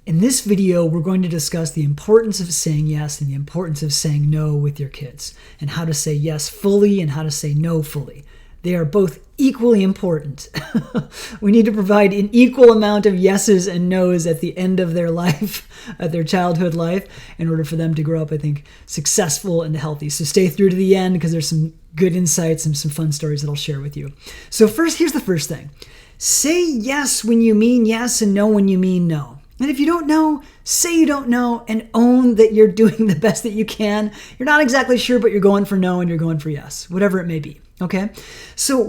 In this video, we're going to discuss the importance of saying yes and the importance of saying no with your kids, and how to say yes fully and how to say no fully. They are both equally important. We need to provide an equal amount of yeses and nos at the end of their life, at their childhood life, in order for them to grow up, I think, successful and healthy. So stay through to the end because there's some good insights and some fun stories that I'll share with you. So first, here's the first thing. Say yes when you mean yes and no when you mean no. And if you don't know, say you don't know and own that you're doing the best that you can. You're not exactly sure, but you're going for no and you're going for yes, whatever it may be. Okay? So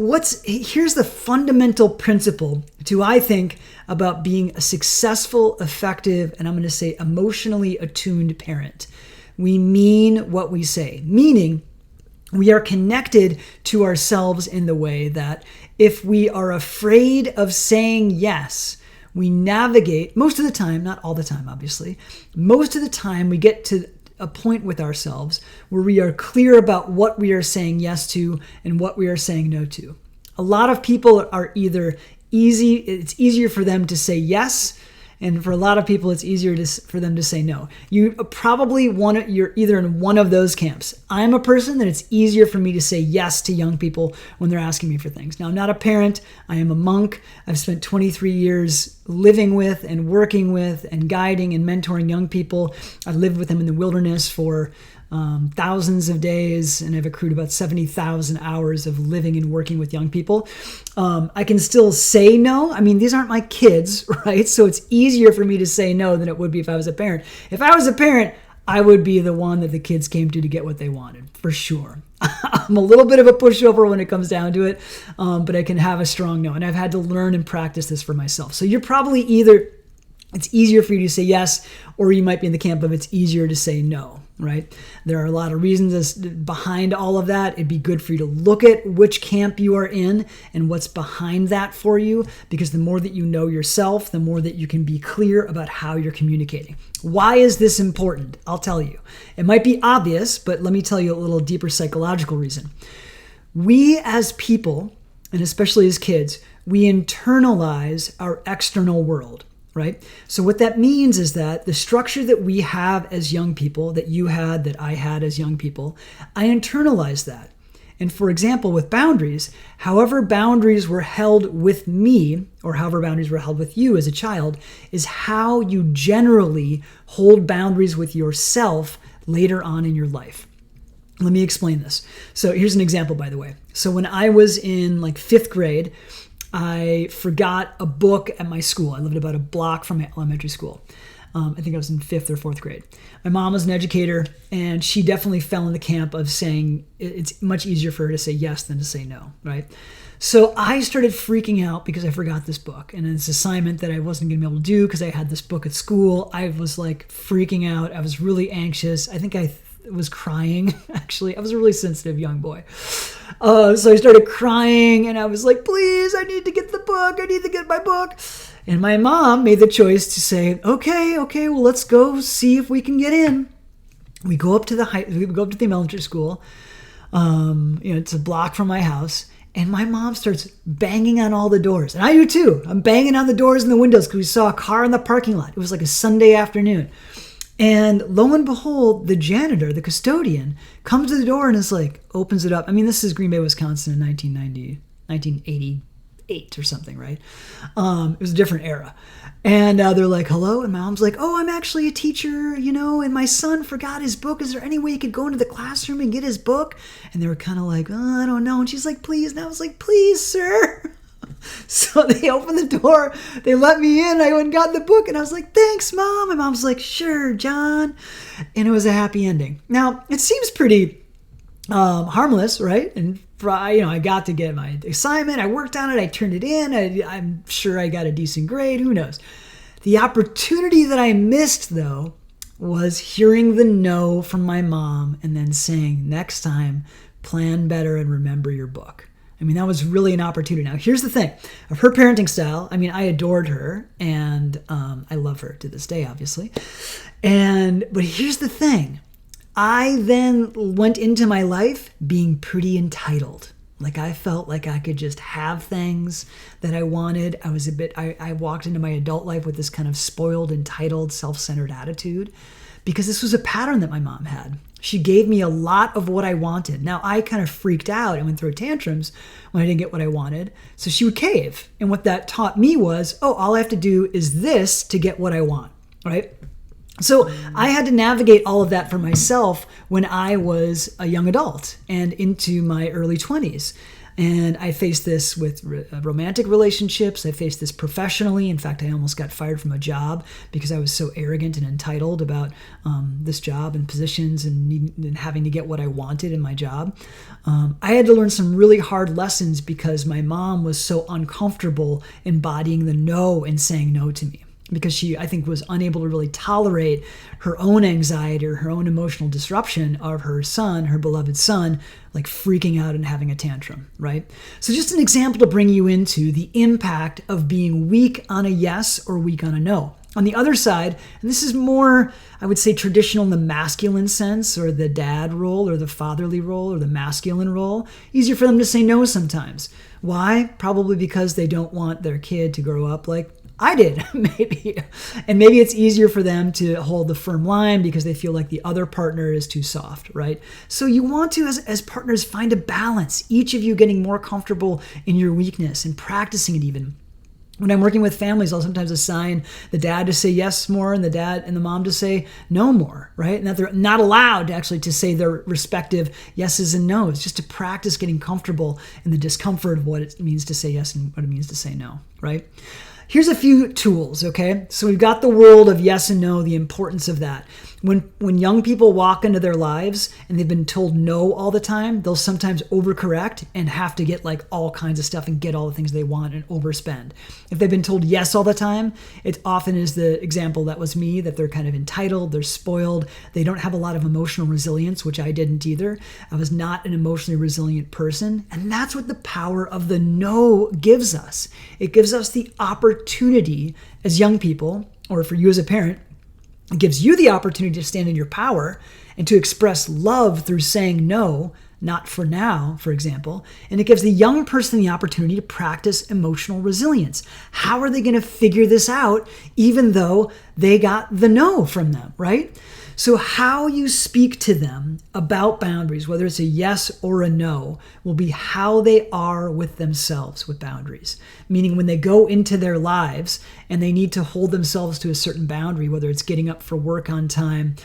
here's the fundamental principle to, I think, about being a successful, effective, and I'm going to say emotionally attuned parent. We mean what we say, meaning we are connected to ourselves in the way that if we are afraid of saying yes, we navigate most of the time, not all the time, obviously. Most of the time, we get to a point with ourselves where we are clear about what we are saying yes to and what we are saying no to. A lot of people are it's easier for them to say yes, and for a lot of people, it's easier for them to say no. You're either in one of those camps. I'm a person that it's easier for me to say yes to young people when they're asking me for things. Now, I'm not a parent. I am a monk. I've spent 23 years living with and working with and guiding and mentoring young people. I lived with them in the wilderness for thousands of days, and I've accrued about 70,000 hours of living and working with young people. I can still say no. I mean, these aren't my kids, right? So it's easier for me to say no than it would be if I was a parent. If I was a parent, I would be the one that the kids came to get what they wanted, for sure. I'm a little bit of a pushover when it comes down to it, but I can have a strong no. And I've had to learn and practice this for myself. So you're probably it's easier for you to say yes, or you might be in the camp of it's easier to say no, right? There are a lot of reasons behind all of that. It'd be good for you to look at which camp you are in and what's behind that for you, because the more that you know yourself, the more that you can be clear about how you're communicating. Why is this important? I'll tell you. It might be obvious, but let me tell you a little deeper psychological reason. We as people, and especially as kids, we internalize our external world. Right? So what that means is that the structure that we have as young people, that you had, that I had as young people, I internalized that. And for example, with boundaries, however boundaries were held with me, or however boundaries were held with you as a child, is how you generally hold boundaries with yourself later on in your life. Let me explain this. So here's an example, by the way. So when I was in fifth grade, I forgot a book at my school. I lived about a block from my elementary school. I think I was in fifth or fourth grade. My mom was an educator, and she definitely fell in the camp of saying it's much easier for her to say yes than to say no, right? So I started freaking out because I forgot this book, and this assignment that I wasn't going to be able to do because I had this book at school. I was freaking out. I was really anxious. I think I was crying, actually. I was a really sensitive young boy. So I started crying, and I was like, please, I need to get the book. I need to get my book. And my mom made the choice to say, okay, well, let's go see if we can get in. We go up to the elementary school. It's a block from my house. And my mom starts banging on all the doors. And I do too. I'm banging on the doors and the windows because we saw a car in the parking lot. It was like a Sunday afternoon. And lo and behold, the janitor, the custodian, comes to the door and opens it up. I mean, this is Green Bay, Wisconsin in 1988 or something, right? It was a different era. And they're like, hello? And my mom's like, oh, I'm actually a teacher, and my son forgot his book. Is there any way he could go into the classroom and get his book? And they were kind of like, oh, I don't know. And she's like, please. And I was like, please, sir. So they opened the door, they let me in, I went and got the book, and I was like, thanks, Mom. And Mom's like, sure, John. And it was a happy ending. Now, it seems pretty harmless, right? And I got to get my assignment, I worked on it, I turned it in, I'm sure I got a decent grade, who knows. The opportunity that I missed, though, was hearing the no from my mom and then saying, next time, plan better and remember your book. I mean, that was really an opportunity. Now, here's the thing. Of her parenting style, I mean, I adored her, and I love her to this day, obviously. But here's the thing. I then went into my life being pretty entitled, Like I felt like I could just have things that I wanted. I walked into my adult life with this kind of spoiled, entitled, self-centered attitude because this was a pattern that my mom had. She gave me a lot of what I wanted. Now, I kind of freaked out and went through tantrums when I didn't get what I wanted. So she would cave. And what that taught me was, oh, all I have to do is this to get what I want, right? So I had to navigate all of that for myself when I was a young adult and into my early 20s. And I faced this with romantic relationships. I faced this professionally. In fact, I almost got fired from a job because I was so arrogant and entitled about this job and positions and having to get what I wanted in my job. I had to learn some really hard lessons because my mom was so uncomfortable embodying the no and saying no to me. Because she, I think, was unable to really tolerate her own anxiety or her own emotional disruption of her son, her beloved son, like freaking out and having a tantrum, right? So just an example to bring you into the impact of being weak on a yes or weak on a no. On the other side, and this is more, I would say, traditional in the masculine sense, or the dad role, or the fatherly role, or the masculine role, easier for them to say no sometimes. Why? Probably because they don't want their kid to grow up like I did, maybe. And maybe it's easier for them to hold the firm line because they feel like the other partner is too soft, right? So you want to, as partners, find a balance, each of you getting more comfortable in your weakness and practicing it even. When I'm working with families, I'll sometimes assign the dad to say yes more and the dad and the mom to say no more, right? And that they're not allowed actually to say their respective yeses and nos, just to practice getting comfortable in the discomfort of what it means to say yes and what it means to say no, right? Here's a few tools, okay? So we've got the world of yes and no, the importance of that. When young people walk into their lives and they've been told no all the time, they'll sometimes overcorrect and have to get like all kinds of stuff and get all the things they want and overspend. If they've been told yes all the time, it often is the example that was me, that they're kind of entitled, they're spoiled, they don't have a lot of emotional resilience, which I didn't either. I was not an emotionally resilient person. And that's what the power of the no gives us. It gives us the opportunity as young people, or for you as a parent, it gives you the opportunity to stand in your power and to express love through saying no, not for now, for example. And it gives the young person the opportunity to practice emotional resilience. How are they going to figure this out even though they got the no from them, right? So how you speak to them about boundaries, whether it's a yes or a no, will be how they are with themselves with boundaries. Meaning when they go into their lives and they need to hold themselves to a certain boundary, whether it's getting up for work on time,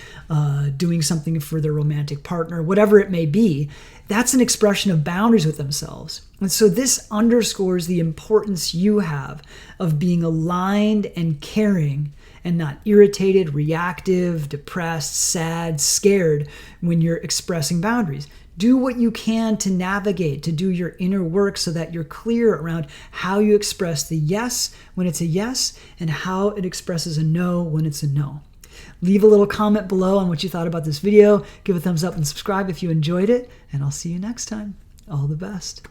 doing something for their romantic partner, whatever it may be, that's an expression of boundaries with themselves. And so this underscores the importance you have of being aligned and caring and not irritated, reactive, depressed, sad, scared when you're expressing boundaries. Do what you can to navigate, to do your inner work so that you're clear around how you express the yes when it's a yes and how it expresses a no when it's a no. Leave a little comment below on what you thought about this video. Give a thumbs up and subscribe if you enjoyed it, and I'll see you next time. All the best.